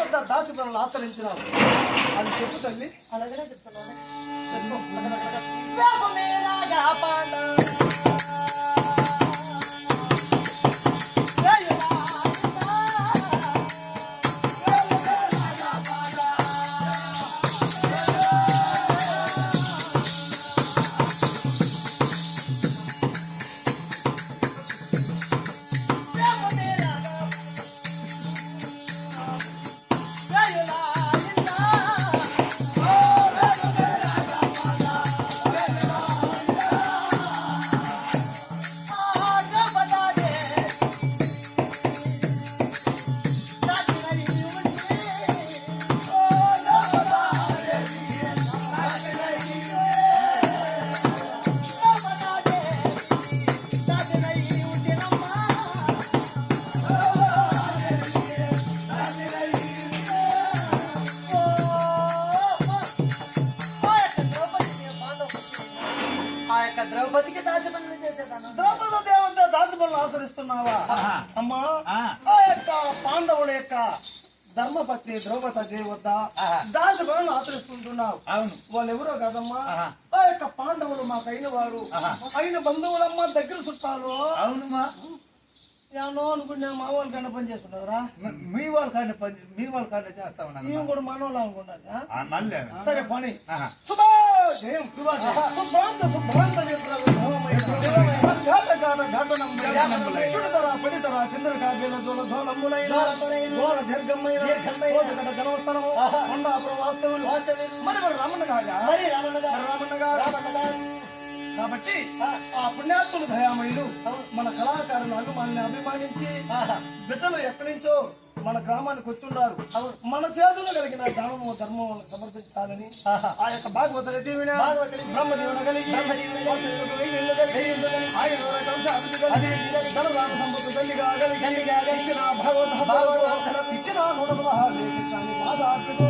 వద్ద దాసి పనులు ఆచరించినావు అది చెప్పు తల్లి. అలాగనే చెప్తున్నాను. ద్రౌపదికి దాసి పనులు చేసేదాన్ని. ద్రౌపది దేవత దాసి పనులు ఆచరిస్తున్నావా అమ్మా? ఆ యొక్క పాండవుల యొక్క ధర్మపత్ని ద్రౌపది వద్ద దాసి పనులు ఆచరిస్తుంటున్నావు. అవును, వాళ్ళు ఎవరో కదమ్మా, ఆ యొక్క పాండవులు మాకైన వారు, అయిన బంధువులమ్మ, దగ్గర చుట్టాలు. అవునమ్మా, ఏమో అనుకున్నా మా వాళ్ళ కన్నా పని చేస్తున్నారా? మీ వాళ్ళ కన్నా చేస్తా ఉన్నా. మేము కూడా మనోళ్ళు అనుకున్నా. సరే పని పడితరా చంద్రకా దీర్ఘమైన జనవస్థనము కొండాపురం వాస్తవులు మరి రమణ గారు కాబట్టి ఆ పుణ్యాత్ములు దయామయులు మన కళాకారులు అభిమానుల్ని అభిమానించి బిడ్డలు ఎక్కడి నుంచో మన గ్రామానికి వచ్చున్నారు. మన చేతులు కలిగిన దానము ధర్మం సమర్పించాలని ఆ యొక్క భాగవతుల దీవెన బ్రహ్మ దీవెన కలిగి ధనరామ సంపత్తు తండ్రిగా ఇచ్చిన భాగవత ఇచ్చిన 116 బాధార్పితో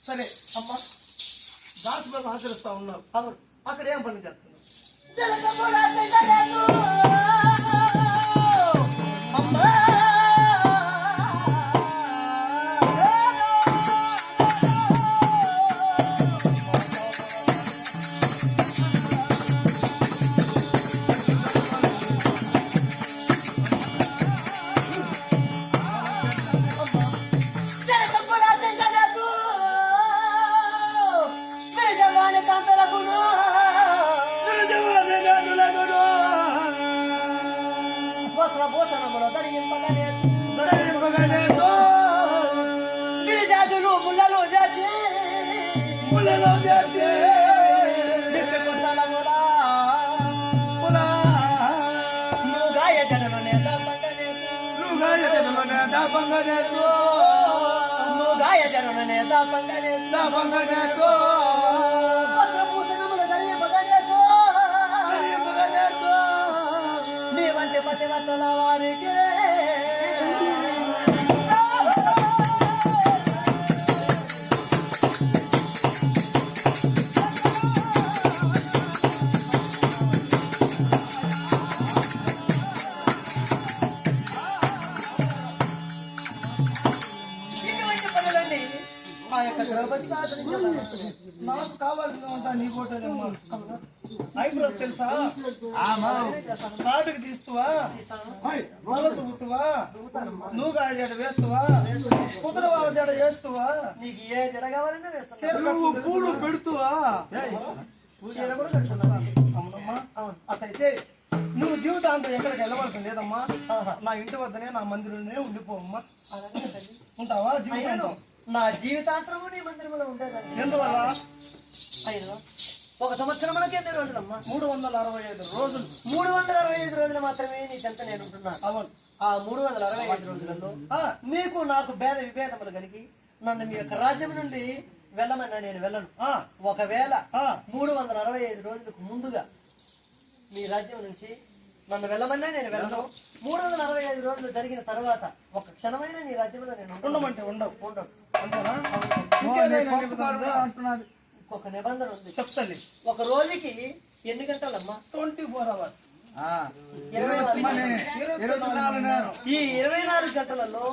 సరే అమ్మా దాసి పనులు ఆచరిస్తా ఉన్నావు. అక్కడ ఏం పని చేస్తున్నావు? గిరిజాజులు ముళ్ళలో జాచి నుగాయ జనను నేత పంగనేతో నీ వంటి పతివత్తల వారికి నాకు కావాల్సిన నీ కూడా ఒకటేనమ్మా. ఐబ్రోస్ తెలుసా? కాటుకు తీస్తువా, వల దువ్వుతువా, నువ్వుగా జడ వేస్తువా, కుదురు వాళ్ళ జడ వేస్తువా, నీకు ఏ జడ కావాలన్నా వేస్తాను. నువ్వు పూలు పెడుతువా? చీర కూడా పెడుతున్నావా? అవునమ్మా. అవును. అట్లయితే నువ్వు జీవితాంతం ఎక్కడికి వెళ్ళవలసిన లేదమ్మా. నా ఇంటి వద్దనే నా మందిరంలోనే ఉండిపోవమ్మా. అలాగే తల్లి. ఉంటావా అయినను జీవితం? నా జీవితాంతరము నీ మందిరంలో ఉండేదాన్ని. ఎందువల్ల? అయినా ఒక సంవత్సరములకి ఎన్ని రోజులమ్మా? 365 రోజులు. 365 రోజులు మాత్రమే నీ చెంత నేను ఉంటున్నాను. అవును. ఆ 365 రోజులలో నీకు నాకు భేద విభేదములు కలిగి నన్ను మీ యొక్క రాజ్యం నుండి వెళ్ళమన్నా నేను వెళ్ళను. ఒకవేళ 365 రోజులకు ముందుగా మీ రాజ్యం నుంచి నన్ను వెళ్ళమన్నా నేను వెళ్ళను. 365 రోజులు జరిగిన తర్వాత ఒక క్షణమైన నీ రాజ్యంలో నేను ఉండమంటే ఉండవు. ఉండను. అంతేనా? అంటున్నది. ఇంకొక నిబంధన ఉంది. చెప్తాలి. ఒక రోజుకి ఎన్ని గంటలమ్మా? 24 hours. 24 ఈ 24 గంటలలో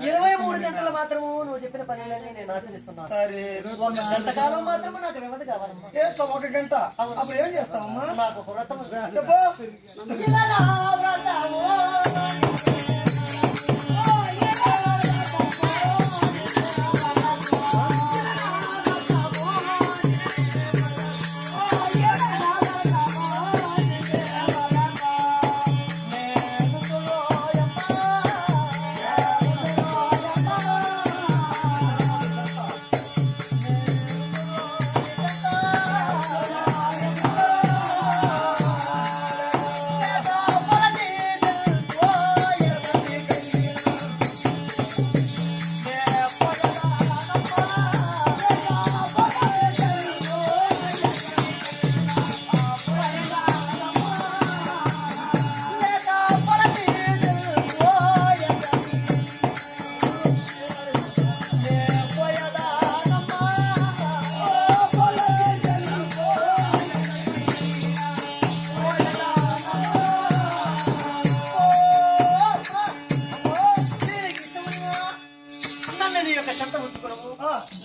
23 గంటలు మాత్రము నువ్వు చెప్పిన పనులన్నీ నేను ఆచరిస్తున్నాను. సరే, ఒక గంట కాలం మాత్రము నాకు వ్యవధి కావాలమ్మా. చేస్తాం 1 గంట. అప్పుడు ఏం చేస్తావమ్మా? నాకు ఒక వ్రతం ఉంది. చెప్పు. ఇలా నా వ్రతము.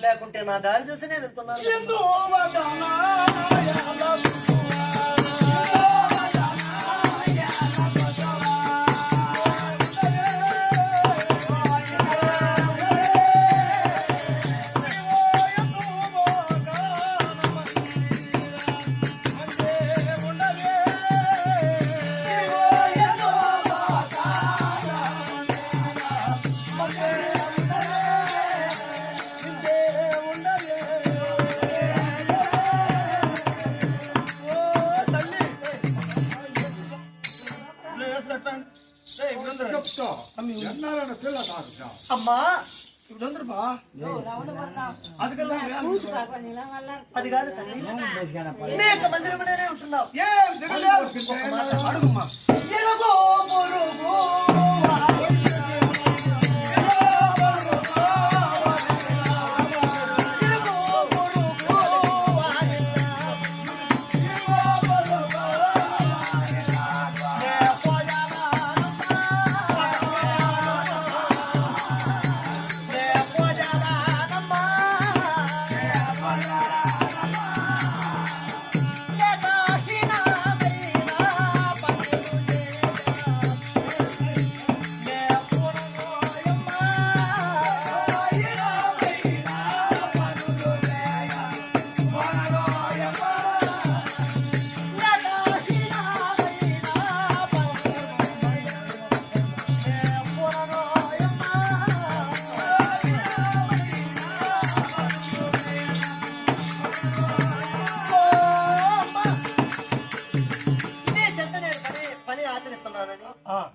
లేకుంటే నా దారి చూసి నేను వెళ్తున్నాను. అమ్మా అది కాదు తల్లి, అనేక మందిరములోనే ఉంటున్నావు. అడుగుమ్మా. ఎలుగు పొరుగు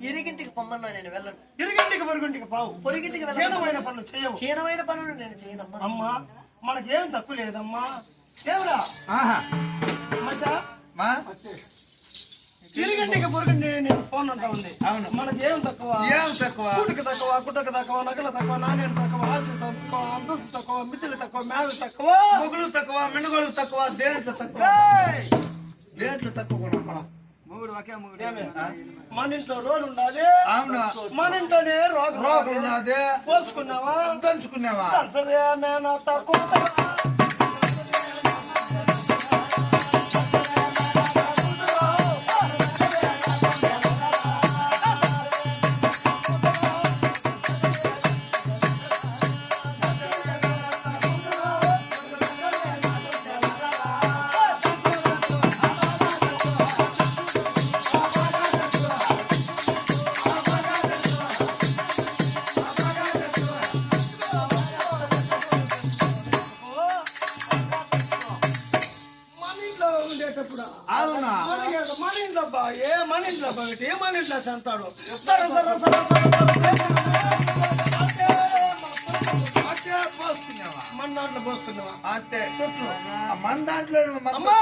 ఇరిగింటికి పొమ్మన్నా నేను వెళ్ళను. ఇరిగింటికి పొరుగింటికి పావు. పొరిగింటికి హీనమైన పనులు చేయవు. హీనమైన పనులు నేను చేయనమ్మా. అమ్మా మనకేం తక్కువ లేదమ్మా. ఏమిరా ఇరిగింటికి పొరుగింటి నేను ఫోన్ అంటా ఉంది. అవును, మనకేం తక్కువ? ఏం తక్కువ? కూటికి తక్కువ, గుట్టకు తక్కువ, నగలు తక్కువ, నాణ్యం తక్కువ, ఆశ తక్కువ, అంతస్తు తక్కువ, మిత్రులు తక్కువ, మేడలు తక్కువ, మొగులు తక్కువ, మినుగోలు తక్కువ, దేంట్లు తక్కువ. దేంట్లు తక్కువ. మన ఇంట్లో రోలు ఉండాలి. అవునా? మన ఇంట్లోనే రోగులు ఉన్నది. పోసుకున్నావా? దంచుకున్నావా? తక్కువ ఉండేటప్పుడు అవునా మన ఇంట్లో అబ్బా మన ఇంట్లో అబ్బా ఏ మన ఇంట్లో సంతాడు సరే సరే సరే పోస్తున్నావా మన దాంట్లో పోస్తున్నావా అంతే చెట్లు మన దాంట్లో అమ్మా